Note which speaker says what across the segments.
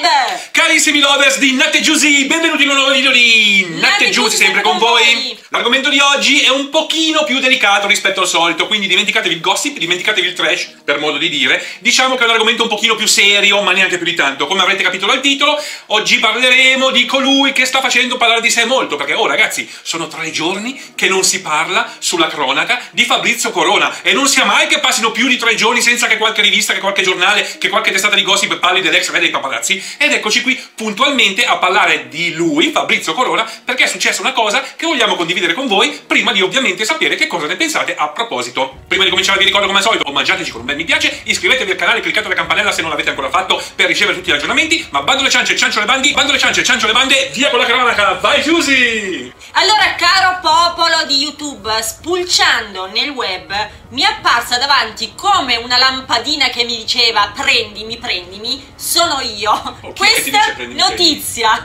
Speaker 1: web!
Speaker 2: Carissimi lovers di Nat e Giusy, benvenuti in un nuovo video di Nat e Giusy, sempre con voi. L'argomento di oggi è un pochino più delicato rispetto al solito, quindi dimenticatevi il gossip, dimenticatevi il trash, per modo di dire. Diciamo che è un argomento un pochino più serio, ma neanche più di tanto. Come avrete capito dal titolo, oggi parleremo di colui che sta facendo parlare di sé molto, perché ragazzi, sono 3 giorni che non si parla sulla cronaca di Fabrizio Corona, e non sia mai che passino più di 3 giorni senza che qualche rivista, che qualche giornale, che qualche testata di gossip parli dell'ex re dei paparazzi. Ed eccoci qui puntualmente a parlare di lui, Fabrizio Corona, perché è successa una cosa che vogliamo condividere con voi, prima di ovviamente sapere che cosa ne pensate a proposito. Prima di cominciare vi ricordo come al solito, omaggiateci con un bel mi piace, iscrivetevi al canale, cliccate la campanella se non l'avete ancora fatto per ricevere tutti gli aggiornamenti, ma bando le ciance, ciancio le bandi, bando le ciance, ciancio le bande, via con la cronaca, vai Giusy!
Speaker 1: Allora, caro popolo di YouTube, spulciando nel web mi è apparsa davanti come una lampadina che mi diceva prendimi, sono io. Questa notizia.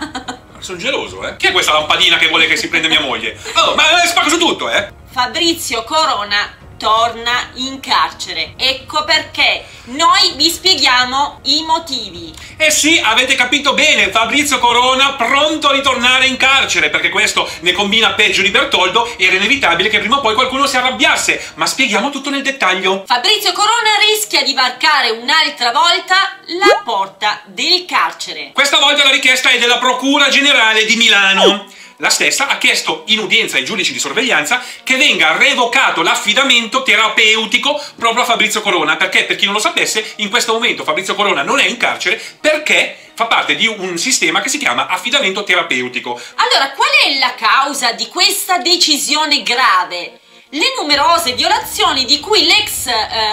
Speaker 2: Sono geloso, eh? Chi è questa lampadina che vuole che si prenda mia moglie? Oh, ma spacco su tutto, eh?
Speaker 1: Fabrizio Corona torna in carcere. Ecco perché noi vi spieghiamo i motivi.
Speaker 2: Eh sì, avete capito bene, Fabrizio Corona pronto a ritornare in carcere, perché questo ne combina peggio di Bertoldo. Era inevitabile che prima o poi qualcuno si arrabbiasse, ma spieghiamo tutto nel dettaglio.
Speaker 1: Fabrizio Corona rischia di varcare un'altra volta la porta del carcere.
Speaker 2: Questa volta la richiesta è della Procura Generale di Milano. La stessa ha chiesto in udienza ai giudici di sorveglianza che venga revocato l'affidamento terapeutico proprio a Fabrizio Corona, perché, per chi non lo sapesse, in questo momento Fabrizio Corona non è in carcere perché fa parte di un sistema che si chiama affidamento terapeutico.
Speaker 1: Allora, qual è la causa di questa decisione grave? Le numerose violazioni di cui l'ex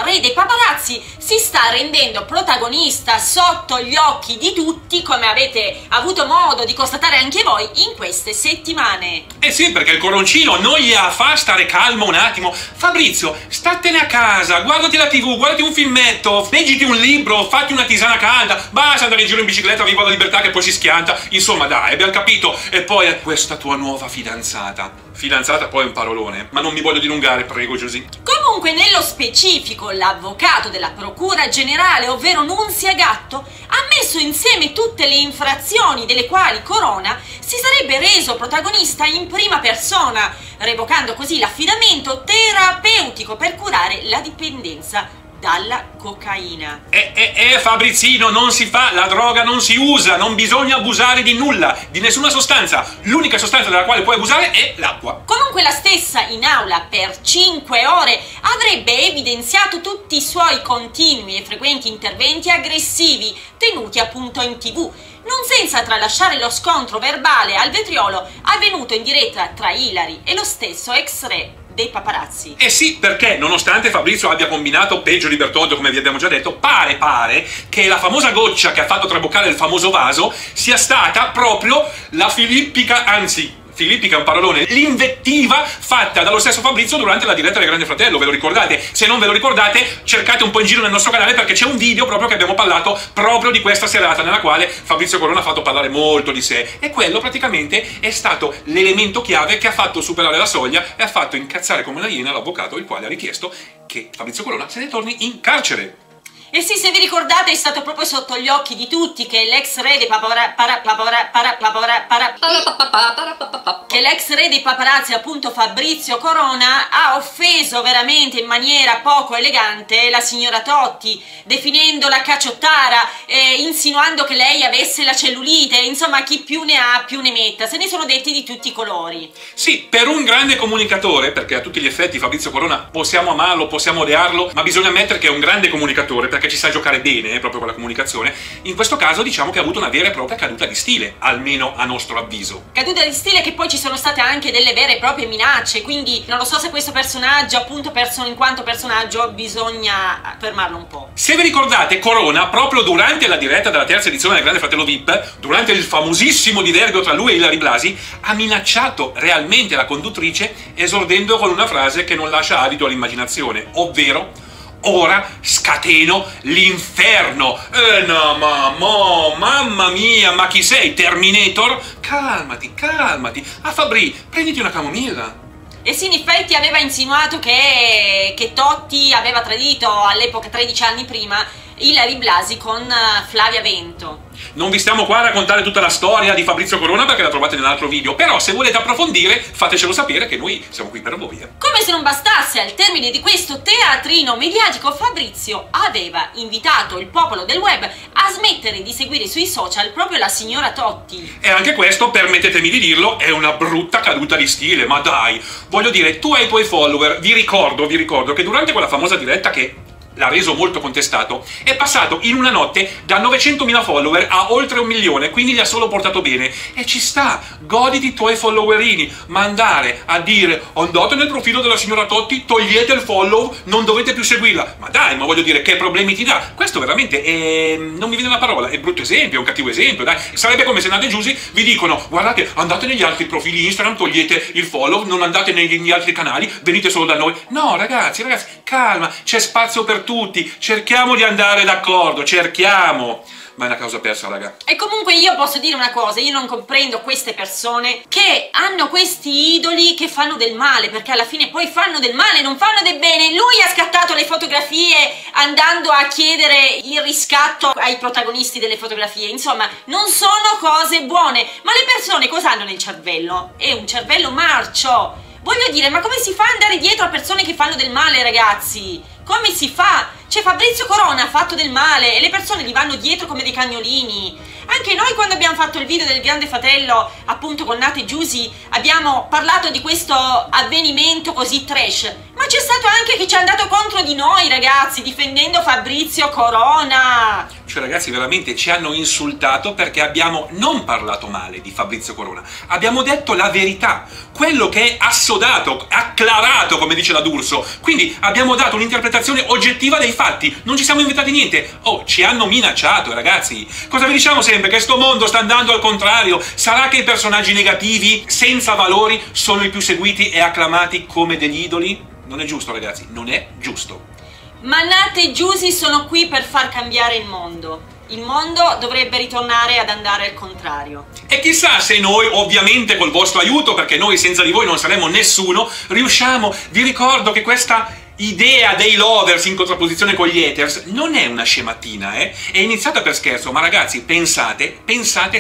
Speaker 1: re dei paparazzi si sta rendendo protagonista sotto gli occhi di tutti, come avete avuto modo di constatare anche voi in queste settimane.
Speaker 2: Eh sì, perché il coroncino non gli fa stare calmo un attimo. Fabrizio, statene a casa, guardati la TV, guardati un filmetto, leggiti un libro, fatti una tisana calda, basta andare in giro in bicicletta, viva la libertà che poi si schianta. Insomma dai, abbiamo capito. E poi questa tua nuova fidanzata. Fidanzata poi è un parolone, ma non mi voglio dilungare, prego Giusy.
Speaker 1: Comunque, nello specifico, l'avvocato della Procura Generale, ovvero Nunzia Gatto, ha messo insieme tutte le infrazioni delle quali Corona si sarebbe reso protagonista in prima persona, revocando così l'affidamento terapeutico per curare la dipendenza dalla cocaina.
Speaker 2: Fabrizino, non si fa, la droga non si usa, non bisogna abusare di nulla, di nessuna sostanza. L'unica sostanza della quale puoi abusare è l'acqua.
Speaker 1: Comunque la stessa in aula per 5 ore avrebbe evidenziato tutti i suoi continui e frequenti interventi aggressivi tenuti appunto in TV, non senza tralasciare lo scontro verbale al vetriolo avvenuto in diretta tra Ilary e lo stesso ex re dei paparazzi.
Speaker 2: Eh sì, perché nonostante Fabrizio abbia combinato peggio di Bertoldo, come vi abbiamo già detto, pare che la famosa goccia che ha fatto traboccare il famoso vaso sia stata proprio la filippica, anzi, filippica è un parolone, l'invettiva fatta dallo stesso Fabrizio durante la diretta del Grande Fratello. Ve lo ricordate? Se non ve lo ricordate, cercate un po' in giro nel nostro canale, perché c'è un video proprio che abbiamo parlato proprio di questa serata, nella quale Fabrizio Corona ha fatto parlare molto di sé, e quello praticamente è stato l'elemento chiave che ha fatto superare la soglia e ha fatto incazzare come una iena l'avvocato, il quale ha richiesto che Fabrizio Corona se ne torni in carcere.
Speaker 1: E sì, se vi ricordate, è stato proprio sotto gli occhi di tutti che l'ex re dei paparazzi, appunto Fabrizio Corona, ha offeso veramente in maniera poco elegante la signora Totti, definendola cacciottara, insinuando che lei avesse la cellulite. Insomma, chi più ne ha più ne metta. Se ne sono detti di tutti i colori.
Speaker 2: Sì, per un grande comunicatore, perché a tutti gli effetti Fabrizio Corona possiamo amarlo, possiamo odiarlo, ma bisogna ammettere che è un grande comunicatore, perché ci sa giocare bene proprio con la comunicazione. In questo caso diciamo che ha avuto una vera e propria caduta di stile, almeno a nostro avviso.
Speaker 1: Caduta di stile, che poi ci sono state anche delle vere e proprie minacce, quindi non lo so se questo personaggio, appunto in quanto personaggio, bisogna fermarlo un po'.
Speaker 2: Se vi ricordate, Corona, proprio durante la diretta della terza edizione del Grande Fratello VIP, durante il famosissimo diverbio tra lui e Ilary Blasi, ha minacciato realmente la conduttrice, esordendo con una frase che non lascia adito all'immaginazione, ovvero: ora scateno l'inferno. No, mamma mia, ma chi sei, Terminator? Calmati. Fabri, prenditi una camomilla.
Speaker 1: E sì, in effetti aveva insinuato che Totti aveva tradito all'epoca, 13 anni prima, Ilary Blasi con Flavia Vento.
Speaker 2: Non vi stiamo qua a raccontare tutta la storia di Fabrizio Corona perché la trovate nell'altro video, però se volete approfondire fatecelo sapere che noi siamo qui per voi.
Speaker 1: Come se non bastasse, al termine di questo teatrino mediatico Fabrizio aveva invitato il popolo del web a smettere di seguire sui social proprio la signora Totti.
Speaker 2: E anche questo, permettetemi di dirlo, è una brutta caduta di stile, ma dai, voglio dire, tu e i tuoi follower, vi ricordo che durante quella famosa diretta che l'ha reso molto contestato, è passato in una notte da 900.000 follower a oltre 1 milione, quindi gli ha solo portato bene. E ci sta, goditi i tuoi followerini, ma andare a dire andate nel profilo della signora Totti, togliete il follow, non dovete più seguirla. Ma dai, ma voglio dire, che problemi ti dà? Questo veramente è... non mi viene la parola, è brutto esempio, è un cattivo esempio, dai. Sarebbe come se Nate Giusy vi dicono guardate, andate negli altri profili Instagram, togliete il follow, non andate negli altri canali, venite solo da noi. No, ragazzi, calma, c'è spazio per tutti, cerchiamo di andare d'accordo, cerchiamo. Ma è una causa persa, raga. E
Speaker 1: comunque io posso dire una cosa, io non comprendo queste persone che hanno questi idoli che fanno del male, perché alla fine poi fanno del male, non fanno del bene. Lui ha scattato le fotografie andando a chiedere il riscatto ai protagonisti delle fotografie, insomma, non sono cose buone. Ma le persone cosa hanno nel cervello? È un cervello marcio. Voglio dire, ma come si fa ad andare dietro a persone che fanno del male, ragazzi? Come si fa? Cioè, Fabrizio Corona ha fatto del male e le persone gli vanno dietro come dei cagnolini. Anche noi quando abbiamo fatto il video del Grande Fratello, appunto con Nate Giusy, abbiamo parlato di questo avvenimento così trash. Ma c'è stato anche chi ci è andato contro di noi, ragazzi, difendendo Fabrizio Corona.
Speaker 2: Cioè, ragazzi, veramente ci hanno insultato perché abbiamo non parlato male di Fabrizio Corona. Abbiamo detto la verità, quello che è assodato, acclarato, come dice la D'Urso. Quindi abbiamo dato un'interpretazione oggettiva dei fatti, non ci siamo inventati niente. Oh, ci hanno minacciato, ragazzi. Cosa vi diciamo sempre? Che sto mondo sta andando al contrario. Sarà che i personaggi negativi, senza valori, sono i più seguiti e acclamati come degli idoli? Non è giusto, ragazzi, non è giusto.
Speaker 1: Ma Nate e Giusy sono qui per far cambiare il mondo. Il mondo dovrebbe ritornare ad andare al contrario.
Speaker 2: E chissà se noi, ovviamente col vostro aiuto, perché noi senza di voi non saremmo nessuno, riusciamo. Vi ricordo che questa idea dei lovers in contrapposizione con gli haters non è una scemattina, è iniziata per scherzo, ma ragazzi, pensate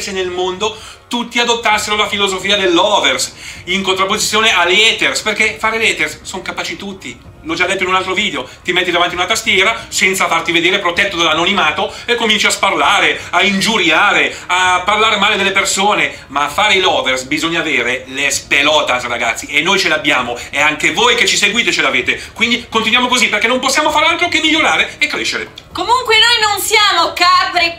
Speaker 2: se nel mondo tutti adottassero la filosofia del lovers in contrapposizione agli haters, perché fare gli haters sono capaci tutti. L'ho già detto in un altro video, ti metti davanti a una tastiera senza farti vedere, protetto dall'anonimato, e cominci a sparlare, a ingiuriare, a parlare male delle persone. Ma a fare i lovers bisogna avere le pelotas, ragazzi, e noi ce l'abbiamo, e anche voi che ci seguite ce l'avete. Quindi continuiamo così, perché non possiamo fare altro che migliorare e crescere.
Speaker 1: Comunque noi non siamo capre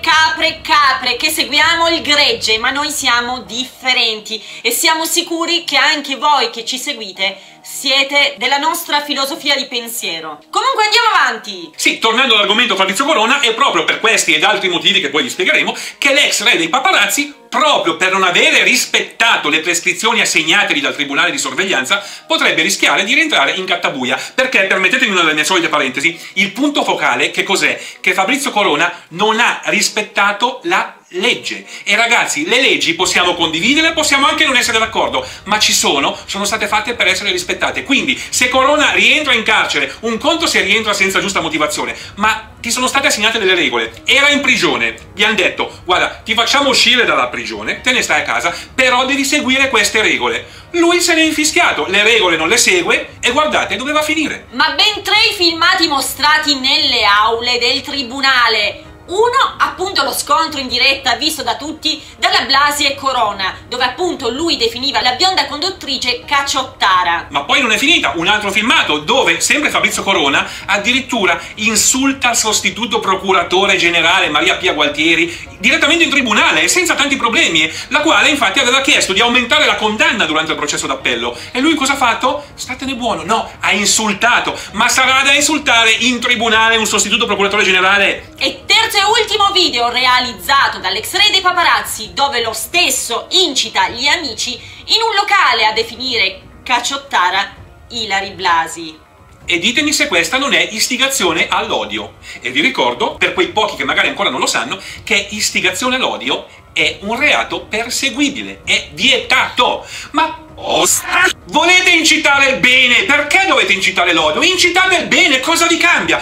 Speaker 1: che seguiamo il gregge, ma noi siamo differenti e siamo sicuri che anche voi che ci seguite siete della nostra filosofia di pensiero. Comunque andiamo avanti!
Speaker 2: Sì, tornando all'argomento Fabrizio Corona, è proprio per questi ed altri motivi che poi vi spiegheremo che l'ex re dei paparazzi, proprio per non avere rispettato le prescrizioni assegnategli dal tribunale di sorveglianza, potrebbe rischiare di rientrare in gattabuia. Perché, permettetemi una delle mie solite parentesi, il punto focale che cos'è? Che Fabrizio Corona non ha rispettato la legge. E ragazzi, le leggi possiamo condividere, possiamo anche non essere d'accordo, ma sono state fatte per essere rispettate. Quindi se Corona rientra in carcere, un conto se rientra senza giusta motivazione, ma ti sono state assegnate delle regole, era in prigione, gli hanno detto guarda, ti facciamo uscire dalla prigione, te ne stai a casa, però devi seguire queste regole. Lui se ne è infischiato, le regole non le segue e guardate dove va a finire.
Speaker 1: Ma ben 3 i filmati mostrati nelle aule del tribunale. Uno, appunto, lo scontro in diretta visto da tutti dalla Blasi e Corona, dove appunto lui definiva la bionda conduttrice cacciottara.
Speaker 2: Ma poi non è finita, un altro filmato dove sempre Fabrizio Corona addirittura insulta il sostituto procuratore generale Maria Pia Gualtieri direttamente in tribunale e senza tanti problemi, la quale infatti aveva chiesto di aumentare la condanna durante il processo d'appello. E lui cosa ha fatto? Statene buono, no, ha insultato. Ma sarà da insultare in tribunale un sostituto procuratore generale?
Speaker 1: E terzo e ultimo video realizzato dall'ex re dei paparazzi, dove lo stesso incita gli amici in un locale a definire cacciottara Ilary Blasi.
Speaker 2: E ditemi se questa non è istigazione all'odio. E vi ricordo, per quei pochi che magari ancora non lo sanno, che istigazione all'odio è un reato perseguibile, è vietato. Ma volete incitare il bene? Perché dovete incitare l'odio? Incitate il bene, cosa vi cambia?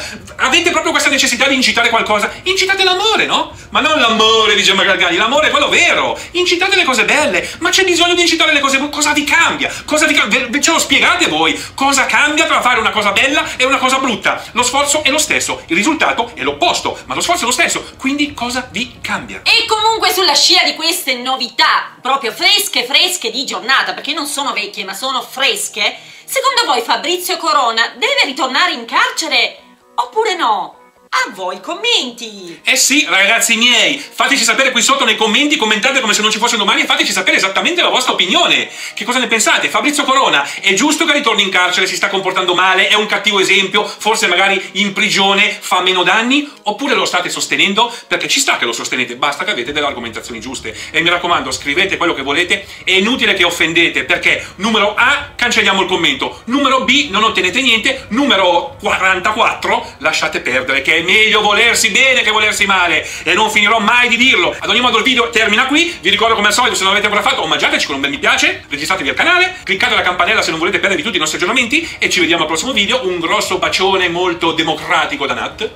Speaker 2: avete proprio questa necessità di incitare qualcosa, incitate l'amore, no? Ma non l'amore di Gemma Gargani, l'amore è quello vero, incitate le cose belle, ma c'è bisogno di incitare le cose, cosa vi cambia? Cosa vi cambia? Ce lo spiegate voi, cosa cambia tra fare una cosa bella e una cosa brutta? Lo sforzo è lo stesso, il risultato è l'opposto, ma lo sforzo è lo stesso, quindi cosa vi cambia?
Speaker 1: E comunque sulla scia di queste novità, proprio fresche di giornata, perché non sono vecchie ma sono fresche, secondo voi Fabrizio Corona deve ritornare in carcere oppure no? A voi commenti!
Speaker 2: Eh sì, ragazzi miei, fateci sapere qui sotto nei commenti, commentate come se non ci fosse domani e fateci sapere esattamente la vostra opinione. Che cosa ne pensate? Fabrizio Corona, è giusto che ritorni in carcere, si sta comportando male, è un cattivo esempio, forse magari in prigione fa meno danni? Oppure lo state sostenendo? Perché ci sta che lo sostenete, basta che avete delle argomentazioni giuste. E mi raccomando, scrivete quello che volete, è inutile che offendete, perché numero A, cancelliamo il commento, numero B, non ottenete niente, numero 44, lasciate perdere, che è meglio volersi bene che volersi male, e non finirò mai di dirlo. Ad ogni modo il video termina qui, vi ricordo come al solito, se non l'avete ancora fatto, omaggiateci con un bel mi piace, registratevi al canale, cliccate la campanella se non volete perdervi tutti i nostri aggiornamenti e ci vediamo al prossimo video. Un grosso bacione molto democratico da Nat.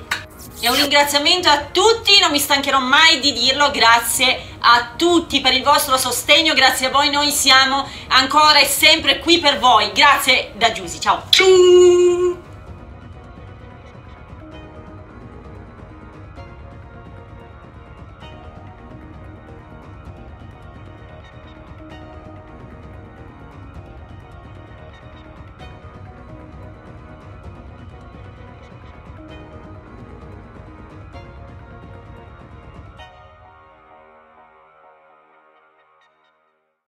Speaker 1: E un ringraziamento a tutti, non mi stancherò mai di dirlo, grazie a tutti per il vostro sostegno, grazie a voi noi siamo ancora e sempre qui per voi, grazie da Giusy, ciao!
Speaker 2: Ciao!